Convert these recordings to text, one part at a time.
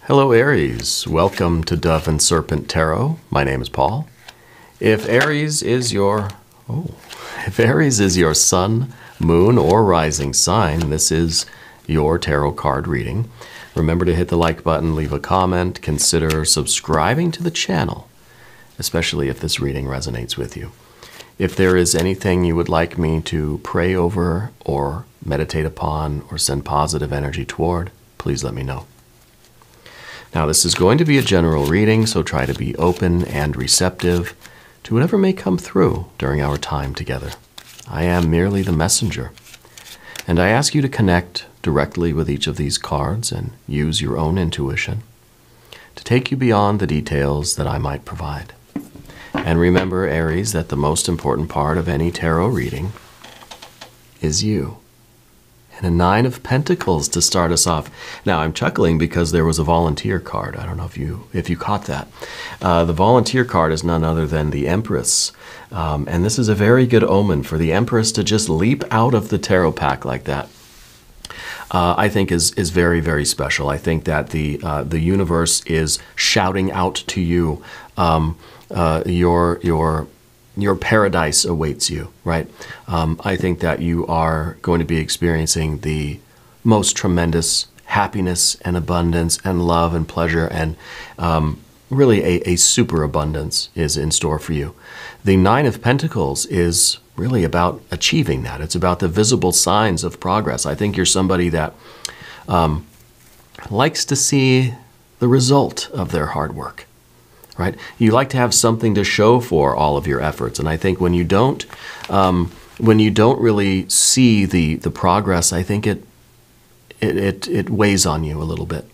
Hello Aries, welcome to Dove and Serpent Tarot. My name is Paul. If Aries is your sun, moon, or rising sign, this is your tarot card reading. Remember to hit the like button, leave a comment, consider subscribing to the channel, especially if this reading resonates with you. If there is anything you would like me to pray over or meditate upon or send positive energy toward, please let me know. Now, this is going to be a general reading, so try to be open and receptive to whatever may come through during our time together. I am merely the messenger, and I ask you to connect directly with each of these cards and use your own intuition to take you beyond the details that I might provide. And remember, Aries, that the most important part of any tarot reading is you. And a Nine of Pentacles to start us off. Now, I'm chuckling because there was a volunteer card. I don't know if you caught that. The volunteer card is none other than the Empress. And this is a very good omen for the Empress to just leap out of the tarot pack like that. I think is very, very special. I think that the universe is shouting out to you, your paradise awaits you, right? I think that you are going to be experiencing the most tremendous happiness and abundance and love and pleasure, and really a super abundance is in store for you. The Nine of Pentacles is really about achieving that. It's about the visible signs of progress. I think you're somebody that likes to see the result of their hard work. Right? You like to have something to show for all of your efforts, and I think when you don't really see the progress, I think it weighs on you a little bit.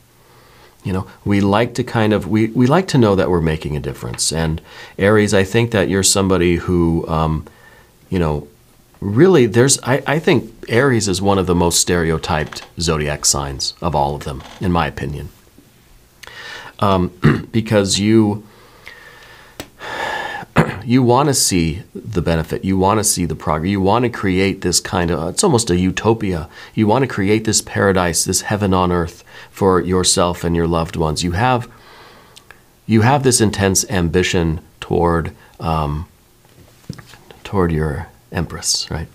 You know, we like to we like to know that we're making a difference. And Aries, I think that you're somebody who, you know, really I think Aries is one of the most stereotyped zodiac signs of all of them, in my opinion, because you want to see the benefit. You want to see the progress. You want to create this kind of, it's almost a utopia. You want to create this paradise, this heaven on earth for yourself and your loved ones. You have this intense ambition toward your Empress, right?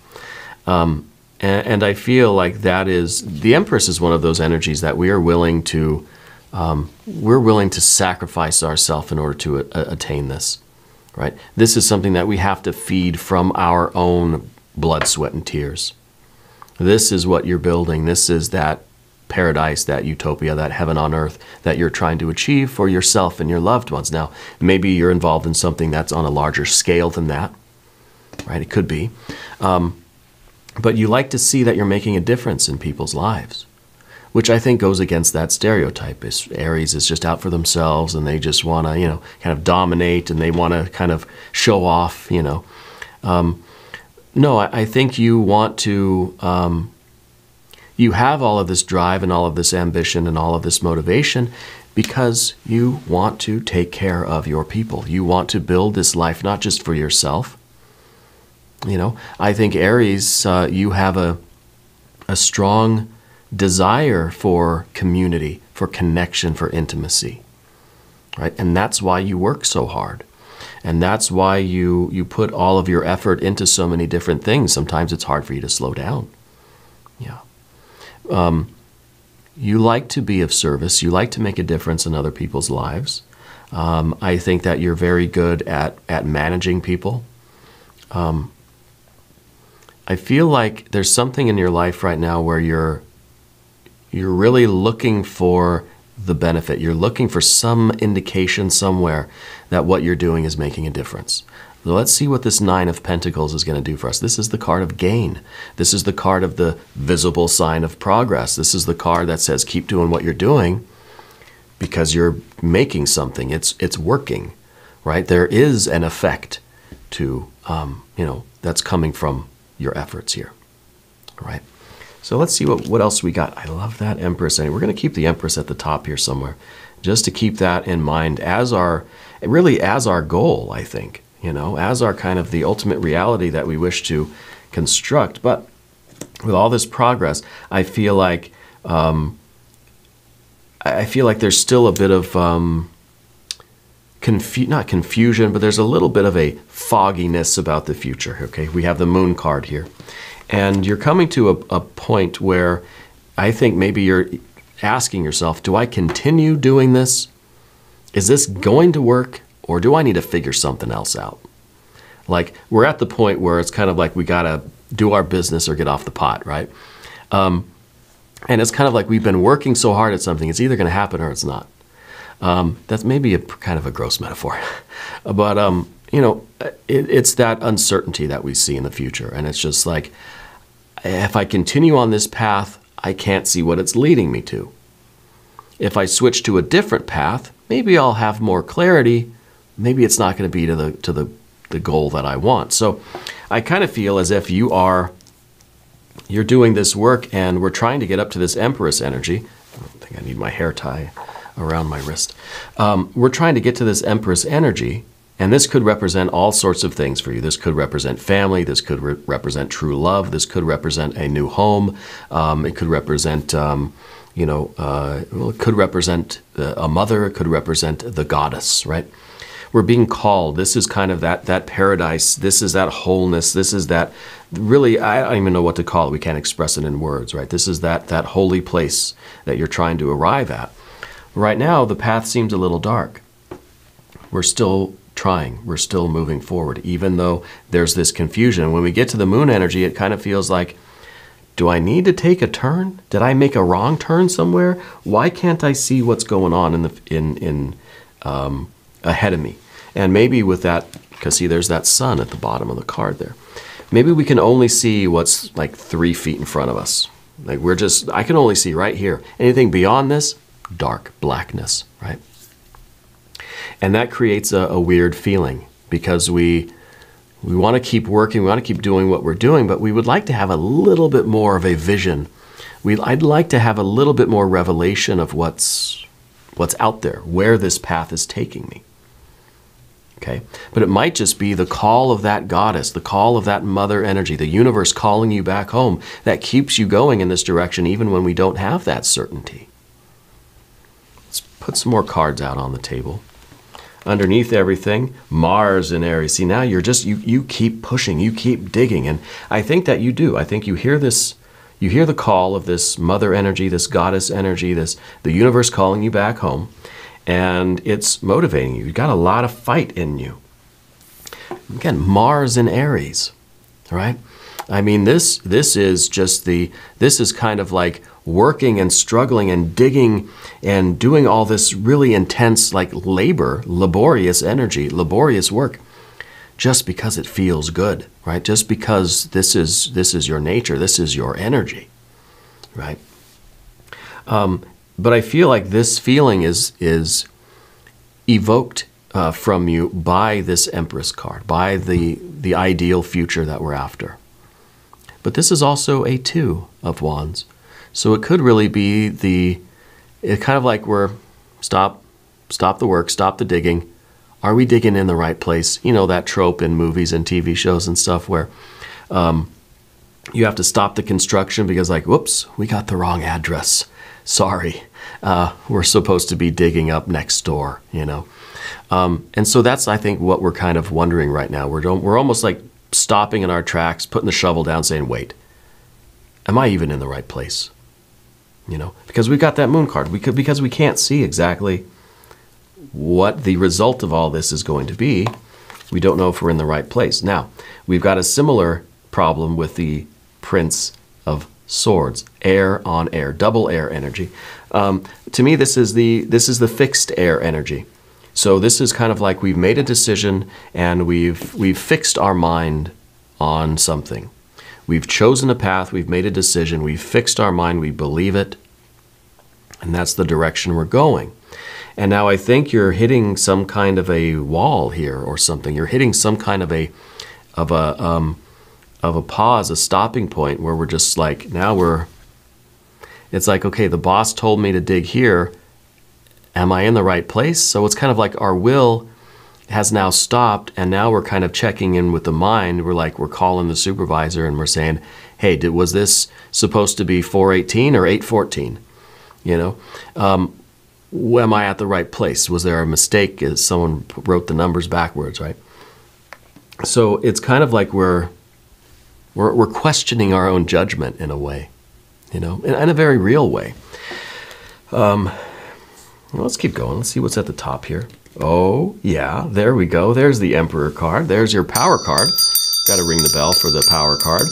And I feel like the Empress is one of those energies that we are willing to sacrifice ourselves in order to attain this. Right? This is something that we have to feed from our own blood, sweat, and tears. This is what you're building. This is that paradise, that utopia, that heaven on earth that you're trying to achieve for yourself and your loved ones. Now, maybe you're involved in something that's on a larger scale than that. Right? It could be. But you like to see that you're making a difference in people's lives, which I think goes against that stereotype. Aries is just out for themselves and they just want to, you know, kind of dominate, and they want to kind of show off, you know. No, I think you want to, you have all of this drive and all of this ambition and all of this motivation because you want to take care of your people. You want to build this life not just for yourself. You know, I think Aries, you have a strong desire for community, for connection, for intimacy, right? And that's why you work so hard. And that's why you put all of your effort into so many different things. Sometimes it's hard for you to slow down. Yeah. You like to be of service. You like to make a difference in other people's lives. I think that you're very good at managing people. I feel like there's something in your life right now where you're really looking for the benefit. You're looking for some indication somewhere that what you're doing is making a difference. So let's see what this Nine of Pentacles is going to do for us. This is the card of gain. This is the card of the visible sign of progress. This is the card that says keep doing what you're doing because you're making something. It's working, right? There is an effect to, you know, that's coming from your efforts here, all right? So let's see what else we got. I love that Empress. And we're going to keep the Empress at the top here somewhere, just to keep that in mind as our goal, I think, you know, as our kind of the ultimate reality that we wish to construct. But with all this progress, I feel like I feel like there's still a bit of not confusion, but there's a little bit of a fogginess about the future. Okay, we have the Moon card here, and you're coming to a point where I think maybe you're asking yourself, do I continue doing this? Is this going to work, or do I need to figure something else out? Like, we're at the point where it's kind of like we gotta do our business or get off the pot, right? And it's kind of like we've been working so hard at something, it's either going to happen or it's not. That's maybe a kind of a gross metaphor. But, you know, it's that uncertainty that we see in the future. And it's just like, if I continue on this path, I can't see what it's leading me to. If I switch to a different path, maybe I'll have more clarity. Maybe it's not going to be to the goal that I want. So I kind of feel as if you're doing this work and we're trying to get up to this Empress energy. I don't think I need my hair tie around my wrist. We're trying to get to this Empress energy, and this could represent all sorts of things for you. This could represent family. This could represent true love. This could represent a new home. It could represent, it could represent a mother. It could represent the goddess, right? We're being called. This is kind of that paradise. This is that wholeness. This is that, really, I don't even know what to call it. We can't express it in words, right? This is that holy place that you're trying to arrive at. Right now, the path seems a little dark. We're still trying. We're still moving forward, even though there's this confusion. When we get to the Moon energy, it kind of feels like, do I need to take a turn? Did I make a wrong turn somewhere? Why can't I see what's going on ahead of me? And maybe with that, because see, there's that sun at the bottom of the card there. Maybe we can only see what's like 3 feet in front of us. Like I can only see right here. Anything beyond this, dark blackness, right? And that creates a weird feeling, because we want to keep working, we want to keep doing what we're doing, but we would like to have a little bit more of a vision. I'd like to have a little bit more revelation of what's out there, where this path is taking me. Okay? But it might just be the call of that goddess, the call of that mother energy, the universe calling you back home, that keeps you going in this direction even when we don't have that certainty. Let's put some more cards out on the table. Underneath everything, Mars in Aries. See, now you keep pushing, you keep digging, and I think that you do. I think you hear this. You hear the call of this mother energy, this goddess energy, the universe calling you back home, and it's motivating you. You've got a lot of fight in you. Again, Mars in Aries, right? I mean, this is kind of like working and struggling and digging and doing all this really intense, like laborious energy, laborious work, just because it feels good, right? Just because this is your nature, this is your energy, right? But I feel like this feeling is evoked from you by this Empress card, by the ideal future that we're after. But this is also a 2 of Wands, so it could really be it's kind of like we're stop the work, stop the digging. Are we digging in the right place? You know, that trope in movies and TV shows and stuff where you have to stop the construction because, like, whoops, we got the wrong address. Sorry. We're supposed to be digging up next door, you know. And so that's, I think, what we're kind of wondering right now. We're almost like stopping in our tracks, putting the shovel down, saying, wait, am I even in the right place? You know, because we've got that Moon card. Because we can't see exactly what the result of all this is going to be. We don't know if we're in the right place. Now, we've got a similar problem with the Prince of Swords, air on air, double air energy. To me, this is the fixed air energy. So this is kind of like we've made a decision and we've fixed our mind on something. We've chosen a path, we've made a decision, we've fixed our mind, we believe it, and that's the direction we're going. And now I think you're hitting some kind of a wall here or something. You're hitting some kind of a pause, a stopping point where we're just like, it's like, okay, the boss told me to dig here. Am I in the right place? So it's kind of like our will has now stopped, and now we're kind of checking in with the mind. We're calling the supervisor and we're saying, hey, was this supposed to be 418 or 814? You know? am I at the right place? Was there a mistake? Is someone wrote the numbers backwards, right? So it's kind of like we're questioning our own judgment in a way, in a very real way. Let's keep going. Let's see what's at the top here. Oh, yeah, there we go. There's the Emperor card. There's your Power card. Got to ring the bell for the Power card.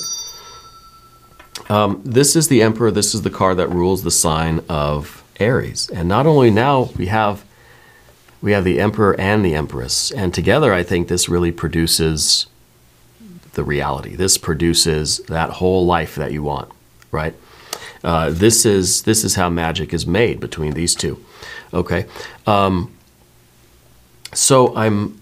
This is the Emperor. This is the card that rules the sign of Aries. And not only now we have the Emperor and the Empress. And together, I think this really produces the reality. This produces that whole life that you want, right? This is how magic is made between these two. Okay. So I'm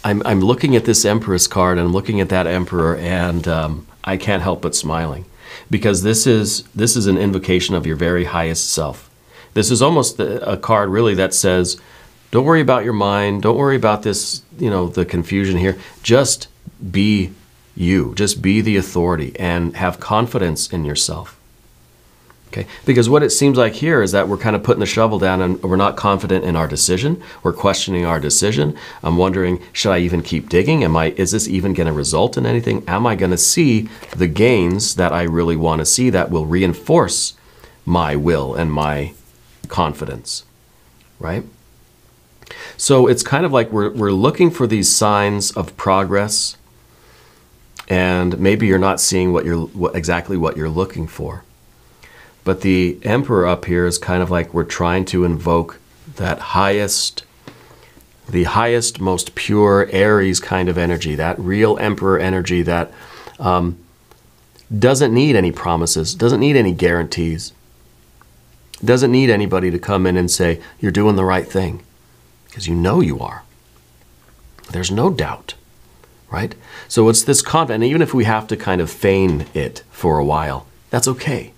looking at this Empress card, and I'm looking at that Emperor, and I can't help but smiling, because this is an invocation of your very highest self. This is almost a card really that says, don't worry about your mind, don't worry about this, the confusion here. Just be you. Just be the authority and have confidence in yourself. Okay? Because what it seems like here is that we're kind of putting the shovel down and we're not confident in our decision. We're questioning our decision. I'm wondering, should I even keep digging? Is this even going to result in anything? Am I going to see the gains that I really want to see that will reinforce my will and my confidence, right? So it's kind of like we're looking for these signs of progress, and maybe you're not seeing exactly what you're looking for. But the Emperor up here is kind of like we're trying to invoke that the highest, most pure Aries kind of energy, that real Emperor energy that doesn't need any promises, doesn't need any guarantees, doesn't need anybody to come in and say, you're doing the right thing, because you know you are. There's no doubt, right? So it's this confidence, and even if we have to kind of feign it for a while, that's okay.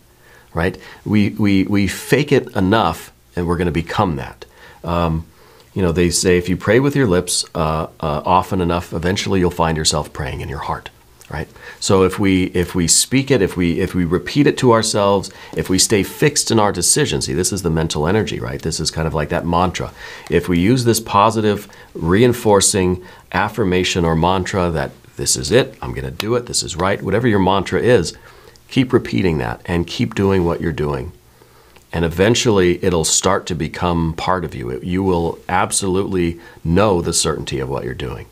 Right? We fake it enough, and we're going to become that. They say if you pray with your lips often enough, eventually you'll find yourself praying in your heart. Right? So if we speak it, if we repeat it to ourselves, if we stay fixed in our decision, see, this is the mental energy, right? This is kind of like that mantra. If we use this positive, reinforcing affirmation or mantra that this is it, I'm going to do it, this is right, whatever your mantra is, keep repeating that and keep doing what you're doing. And eventually it'll start to become part of you. You will absolutely know the certainty of what you're doing.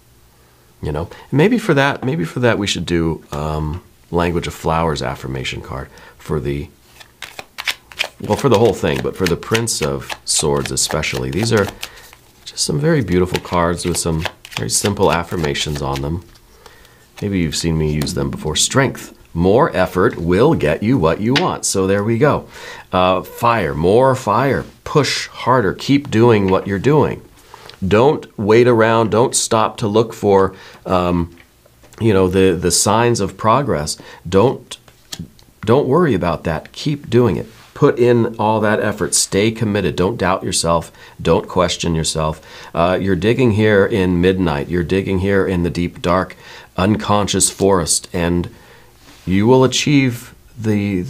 Maybe for that we should do Language of Flowers affirmation card for the whole thing, but for the Prince of Swords especially. These are just some very beautiful cards with some very simple affirmations on them. Maybe you've seen me use them before. Strength. More effort will get you what you want. So there we go. Fire, more fire. Push harder. Keep doing what you're doing. Don't wait around. Don't stop to look for, the signs of progress. Don't worry about that. Keep doing it. Put in all that effort. Stay committed. Don't doubt yourself. Don't question yourself. You're digging here in midnight. You're digging here in the deep, dark, unconscious forest, and you will achieve the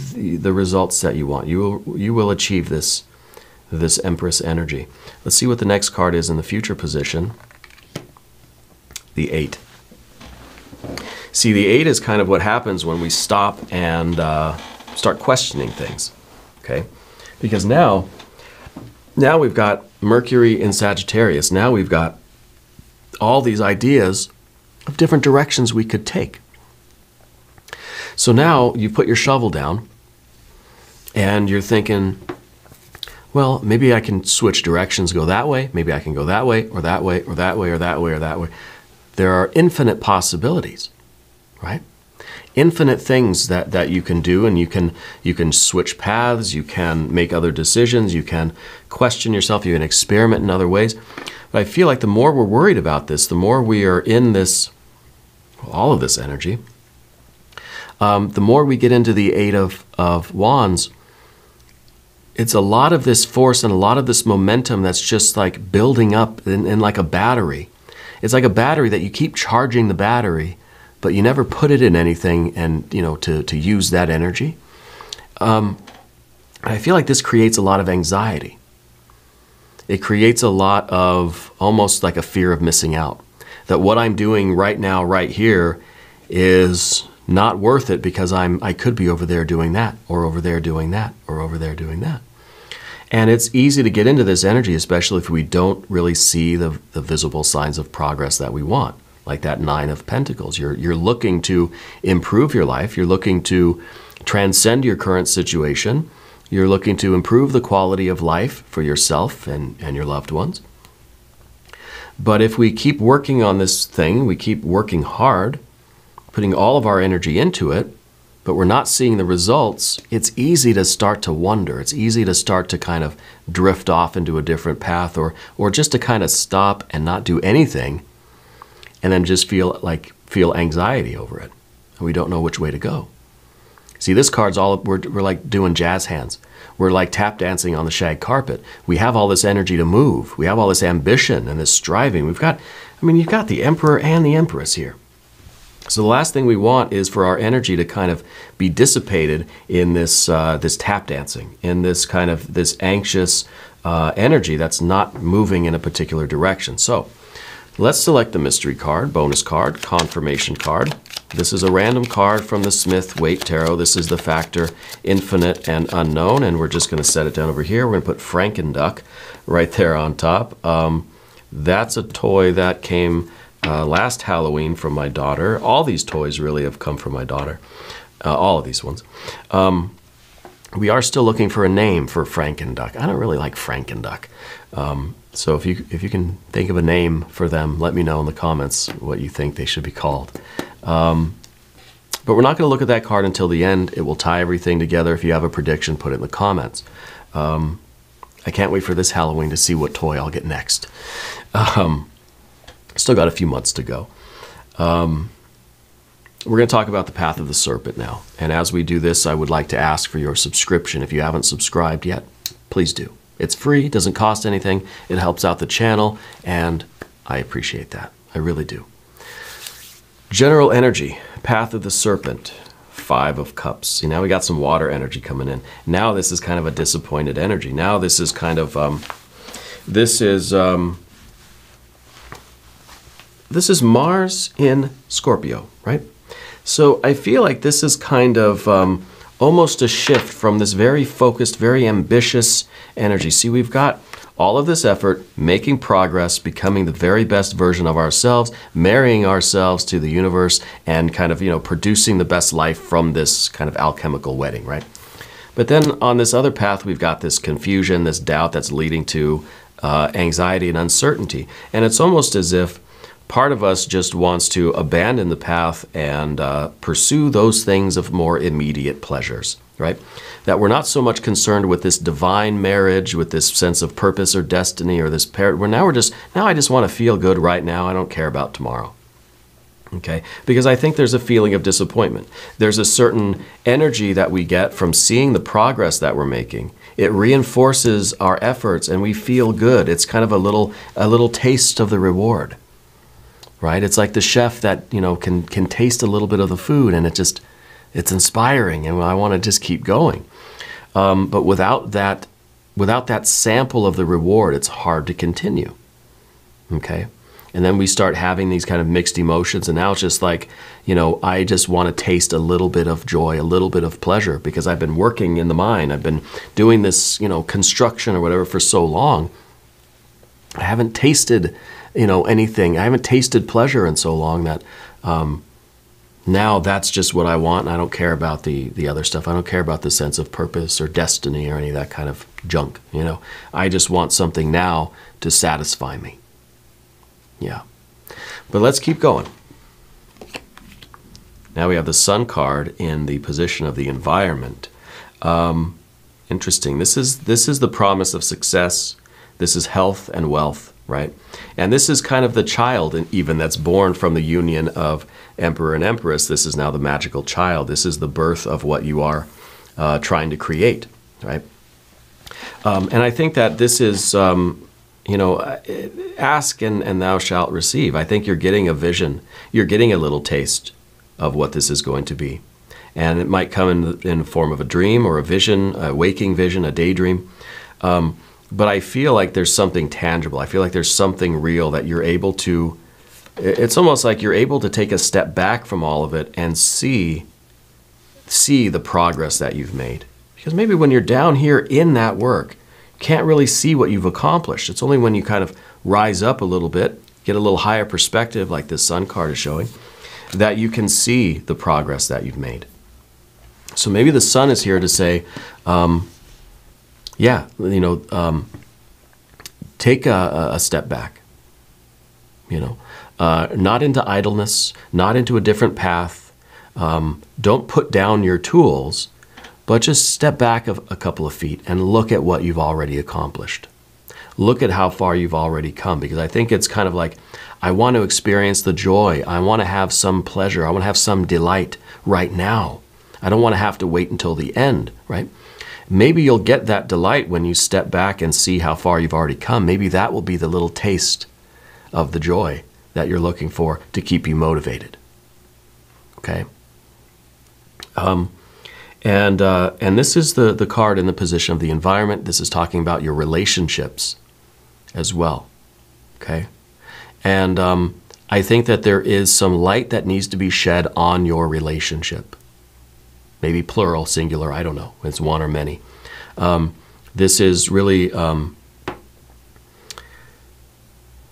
results that you want. You will achieve this Empress energy. Let's see what the next card is in the future position. The 8. See, the 8 is kind of what happens when we stop and start questioning things. Okay, because now we've got Mercury in Sagittarius. Now we've got all these ideas of different directions we could take. So now you put your shovel down and you're thinking, well, maybe I can switch directions, go that way. Maybe I can go that way or that way or that way or that way or that way. There are infinite possibilities, right? Infinite things that you can do, and you can switch paths, you can make other decisions, you can question yourself, you can experiment in other ways. But I feel like the more we're worried about this, the more we are in this, all of this energy, the more we get into the 8 of Wands, it's a lot of this force and a lot of this momentum that's just like building up in like a battery. It's like a battery that you keep charging the battery, but you never put it in anything and, to use that energy. I feel like this creates a lot of anxiety. it creates a lot of almost like a fear of missing out. That what I'm doing right now, right here, is not worth it because I could be over there doing that, or over there doing that, or over there doing that. And it's easy to get into this energy, especially if we don't really see the visible signs of progress that we want, like that Nine of Pentacles. You're looking to improve your life. You're looking to transcend your current situation. You're looking to improve the quality of life for yourself and your loved ones. But if we keep working on this thing, we keep working hard, putting all of our energy into it, but we're not seeing the results, it's easy to start to wonder. It's easy to start to kind of drift off into a different path, or just to kind of stop and not do anything and then just feel anxiety over it. And we don't know which way to go. See, this card's we're like doing jazz hands. We're like tap dancing on the shag carpet. We have all this energy to move. We have all this ambition and this striving. You've got the Emperor and the Empress here. So the last thing we want is for our energy to kind of be dissipated in this tap dancing, in this anxious energy that's not moving in a particular direction. So let's select the mystery card, bonus card, confirmation card. This is a random card from the Smith-Waite Tarot. This is the factor infinite and unknown, and we're just going to set it down over here. We're going to put Frankenduck right there on top. That's a toy that came last Halloween from my daughter. All these toys really have come from my daughter, all of these ones. We are still looking for a name for Frankenduck. I don't really like Frankenduck. So if you can think of a name for them, let me know in the comments what you think they should be called. But we're not going to look at that card until the end. It will tie everything together. If you have a prediction, put it in the comments. I can't wait for this Halloween to see what toy I'll get next. Still got a few months to go. We're going to talk about the path of the serpent now. And as we do this, I would like to ask for your subscription. If you haven't subscribed yet, please do. It's free, doesn't cost anything. It helps out the channel, and I appreciate that. I really do. General energy, path of the serpent, Five of Cups. See, now we got some water energy coming in. Now this is kind of a disappointed energy. Now this is kind of, this is Mars in Scorpio, right? So I feel like this is kind of almost a shift from this very focused, very ambitious energy. See, we've got all of this effort, making progress, becoming the very best version of ourselves, marrying ourselves to the universe, and kind of, producing the best life from this kind of alchemical wedding, right? But then on this other path, we've got this confusion, this doubt that's leading to anxiety and uncertainty. And it's almost as if part of us just wants to abandon the path and pursue those things of more immediate pleasures, right? That we're not so much concerned with this divine marriage, with this sense of purpose or destiny or this now I just want to feel good right now. I don't care about tomorrow. Okay? Because I think there's a feeling of disappointment. There's a certain energy that we get from seeing the progress that we're making. It reinforces our efforts and we feel good. It's kind of a little taste of the reward. Right? It's like the chef that, can taste a little bit of the food and it's inspiring and I want to just keep going. But without that sample of the reward, it's hard to continue. Okay? And then we start having these kind of mixed emotions and now it's just like, I just want to taste a little bit of joy, a little bit of pleasure because I've been working in the mind. I've been doing this, construction or whatever for so long. I haven't tasted anything. I haven't tasted pleasure in so long that now that's just what I want. And I don't care about the other stuff. I don't care about the sense of purpose or destiny or any of that kind of junk. I just want something now to satisfy me. Yeah. But let's keep going. Now we have the Sun card in the position of the environment. Interesting. This is the promise of success. This is health and wealth. Right? And this is kind of the child even that's born from the union of Emperor and Empress. This is now the magical child. This is the birth of what you are trying to create, right? And I think that this is, ask and thou shalt receive. I think you're getting a vision. You're getting a little taste of what this is going to be. And it might come in the form of a dream or a vision, a waking vision, a daydream. but I feel like there's something tangible. I feel like there's something real that you're able to, it's almost like you're able to take a step back from all of it and see the progress that you've made. Because maybe when you're down here in that work, you can't really see what you've accomplished. It's only when you kind of rise up a little bit, get a little higher perspective like this Sun card is showing, that you can see the progress that you've made. So maybe the Sun is here to say, take a step back, not into idleness, not into a different path. Don't put down your tools, but just step back a couple of feet and look at what you've already accomplished. Look at how far you've already come, because I think it's kind of like, I want to experience the joy. I want to have some pleasure. I want to have some delight right now. I don't want to have to wait until the end, right? Maybe you'll get that delight when you step back and see how far you've already come. Maybe that will be the little taste of the joy that you're looking for to keep you motivated. Okay? And this is the card in the position of the environment. This is talking about your relationships as well. Okay? And I think that there is some light that needs to be shed on your relationship. Maybe plural, singular, I don't know. It's one or many. This is really,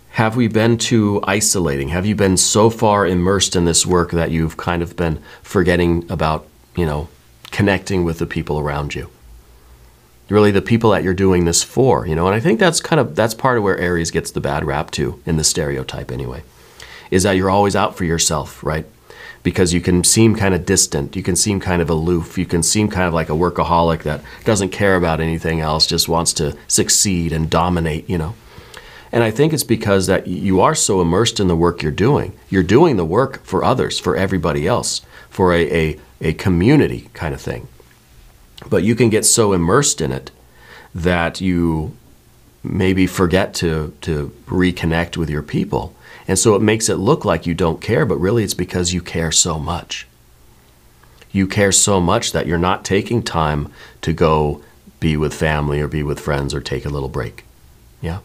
have we been too isolating? Have you been so far immersed in this work that you've kind of been forgetting about, connecting with the people around you? Really the people that you're doing this for, and I think that's part of where Aries gets the bad rap too, in the stereotype anyway, is that you're always out for yourself, right? Because you can seem kind of distant, you can seem kind of aloof, you can seem kind of like a workaholic that doesn't care about anything else, just wants to succeed and dominate, And I think it's because that you are so immersed in the work you're doing. You're doing the work for others, for everybody else, for a community kind of thing. But you can get so immersed in it that you maybe forget to reconnect with your people. And so it makes it look like you don't care, but really it's because you care so much. You care so much that you're not taking time to go be with family or be with friends or take a little break. Yeah.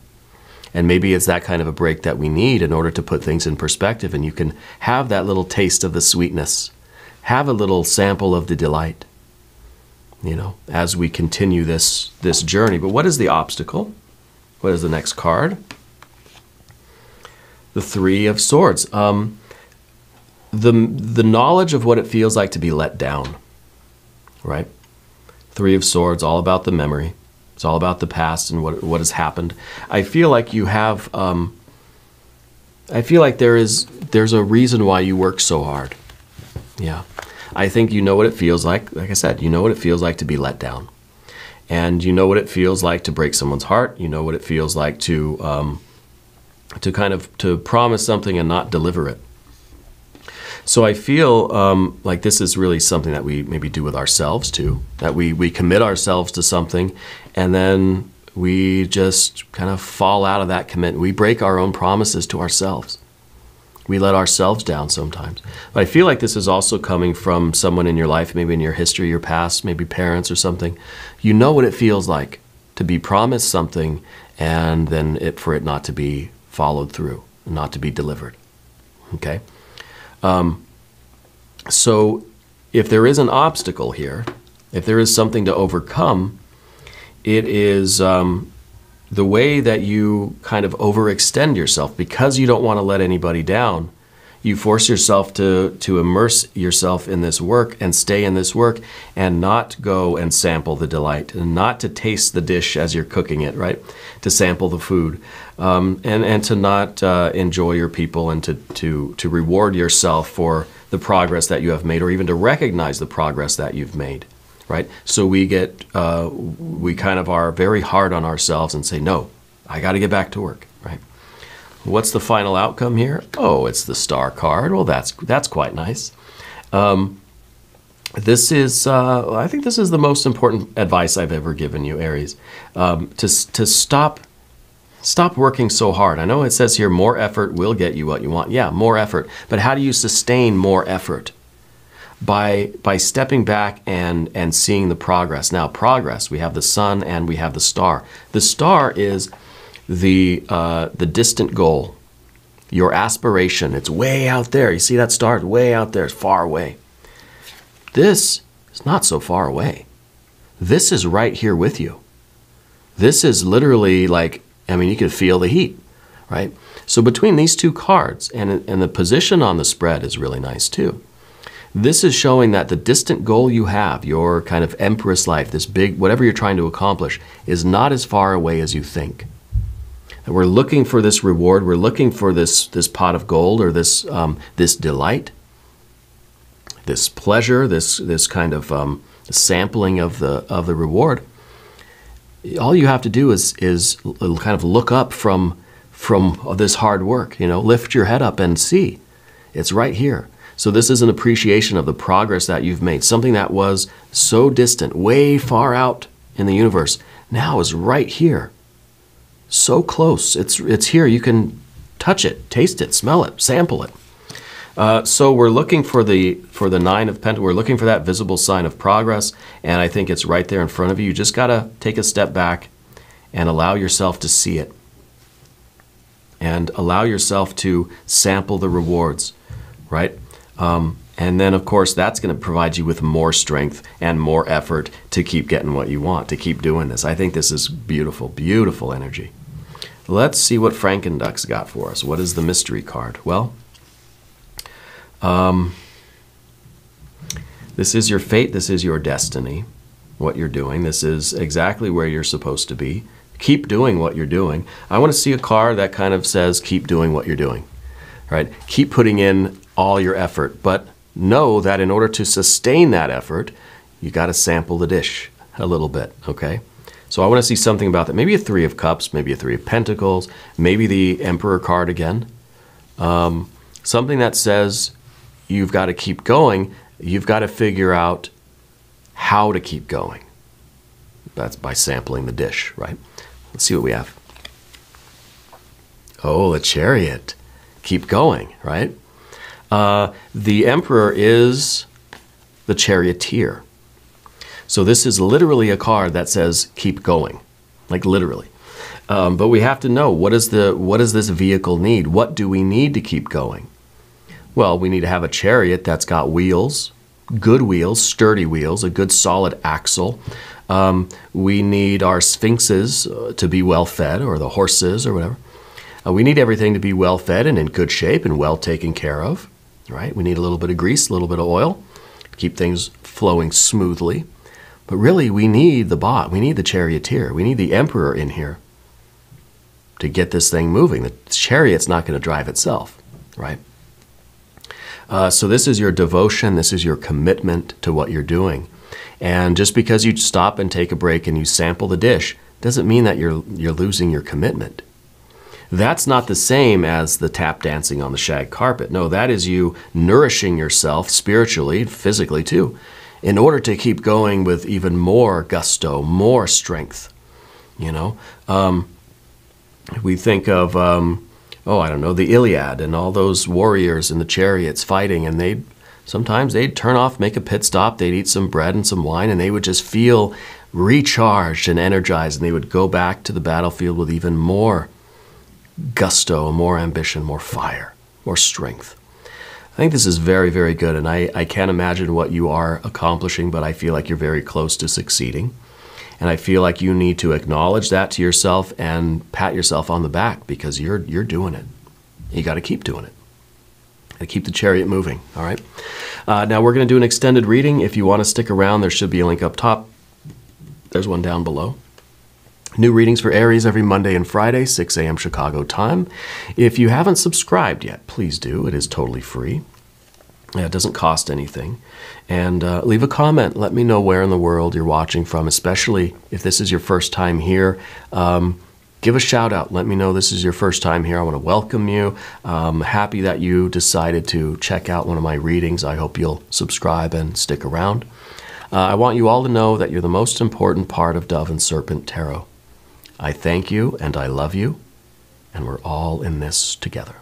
And maybe it's that kind of a break that we need in order to put things in perspective, and you can have that little taste of the sweetness, have a little sample of the delight, as we continue this journey. But what is the obstacle? What is the next card? The Three of Swords. The knowledge of what it feels like to be let down, right? Three of Swords, all about the memory. It's all about the past and what has happened. I feel like you have, I feel like there's a reason why you work so hard. Yeah. I think you know what it feels like I said, you know what it feels like to be let down. And you know what it feels like to break someone's heart. You know what it feels like to promise something and not deliver it. So I feel like this is really something that we maybe do with ourselves too, that we commit ourselves to something and then we just kind of fall out of that commitment. We break our own promises to ourselves. We let ourselves down sometimes. But I feel like this is also coming from someone in your life, maybe in your history, your past, maybe parents or something. You know what it feels like to be promised something and then for it not to be followed through, not to be delivered. Okay? So if there is an obstacle here, if there is something to overcome, it is the way that you kind of overextend yourself. Because you don't want to let anybody down, you force yourself to immerse yourself in this work and stay in this work and not go and sample the delight and not to taste the dish as you're cooking it, right? To sample the food and to not enjoy your people and to reward yourself for the progress that you have made, or even to recognize the progress that you've made, right? So we kind of are very hard on ourselves and say, no, I got to get back to work, right? What's the final outcome here? Oh, it's the Star card. Well, that's quite nice. This is, I think this is the most important advice I've ever given you, Aries. To stop working so hard. I know it says here, more effort will get you what you want. Yeah, more effort. But how do you sustain more effort? by stepping back and seeing the progress. Now, progress, we have the sun and we have the star. The star is the distant goal, your aspiration. It's way out there. You see that star? It's way out there. It's far away. This is not so far away. This is right here with you. This is literally like, I mean, you can feel the heat, right? So between these two cards, and the position on the spread is really nice too. This is showing that the distant goal you have, your kind of empress life, this big, whatever you're trying to accomplish, is not as far away as you think. And we're looking for this reward. We're looking for this pot of gold, or this delight, this pleasure, this kind of sampling of the reward. All you have to do is kind of look up from this hard work. You know, lift your head up and see. It's right here. So this is an appreciation of the progress that you've made. Something that was so distant, way far out in the universe, now is right here. So close. It's here. You can touch it, taste it, smell it, sample it. So we're looking for the Nine of Pentacles. We're looking for that visible sign of progress, and I think it's right there in front of you. You just got to take a step back and allow yourself to see it, and allow yourself to sample the rewards, right? And then, of course, that's going to provide you with more strength and more effort to keep getting what you want, to keep doing this. I think this is beautiful, beautiful energy. Let's see what Frankenduck's got for us. What is the mystery card? Well, this is your fate. This is your destiny, what you're doing. This is exactly where you're supposed to be. Keep doing what you're doing. I want to see a card that kind of says, keep doing what you're doing, right? Keep putting in all your effort, but know that in order to sustain that effort, you got to sample the dish a little bit, okay? So I want to see something about that. Maybe a Three of Cups, maybe a Three of Pentacles, maybe the Emperor card again. Something that says you've got to keep going. You've got to figure out how to keep going. That's by sampling the dish, right? Let's see what we have. Oh, the Chariot. Keep going, right? The Emperor is the charioteer. So this is literally a card that says keep going, like literally. But we have to know, what does this vehicle need? What do we need to keep going? Well, we need to have a chariot that's got wheels, good wheels, sturdy wheels, a good solid axle. We need our sphinxes to be well fed, or the horses or whatever. We need everything to be well fed and in good shape and well taken care of, right? We need a little bit of grease, a little bit of oil to keep things flowing smoothly. But really, we need the bot. We need the charioteer. We need the Emperor in here to get this thing moving. The chariot's not going to drive itself, right? So this is your devotion. This is your commitment to what you're doing. And just because you stop and take a break and you sample the dish doesn't mean that you're losing your commitment. That's not the same as the tap dancing on the shag carpet. No, that is you nourishing yourself spiritually, physically too, in order to keep going with even more gusto, more strength. You know, we think of, I don't know, the Iliad and all those warriors in the chariots fighting, and sometimes they'd turn off, make a pit stop, they'd eat some bread and some wine, and they would just feel recharged and energized, and they would go back to the battlefield with even more gusto, more ambition, more fire, more strength. I think this is very, very good, and I can't imagine what you are accomplishing, but I feel like you're very close to succeeding. And I feel like you need to acknowledge that to yourself and pat yourself on the back, because you're doing it. You got to keep doing it. And keep the chariot moving, all right? Now we're going to do an extended reading. If you want to stick around, there should be a link up top. There's one down below. New readings for Aries every Monday and Friday, 6 a.m. Chicago time. If you haven't subscribed yet, please do. It is totally free. It doesn't cost anything. And leave a comment. Let me know where in the world you're watching from, especially if this is your first time here. Give a shout out. Let me know this is your first time here. I want to welcome you. I'm happy that you decided to check out one of my readings. I hope you'll subscribe and stick around. I want you all to know that you're the most important part of Dove and Serpent Tarot. I thank you and I love you, and we're all in this together.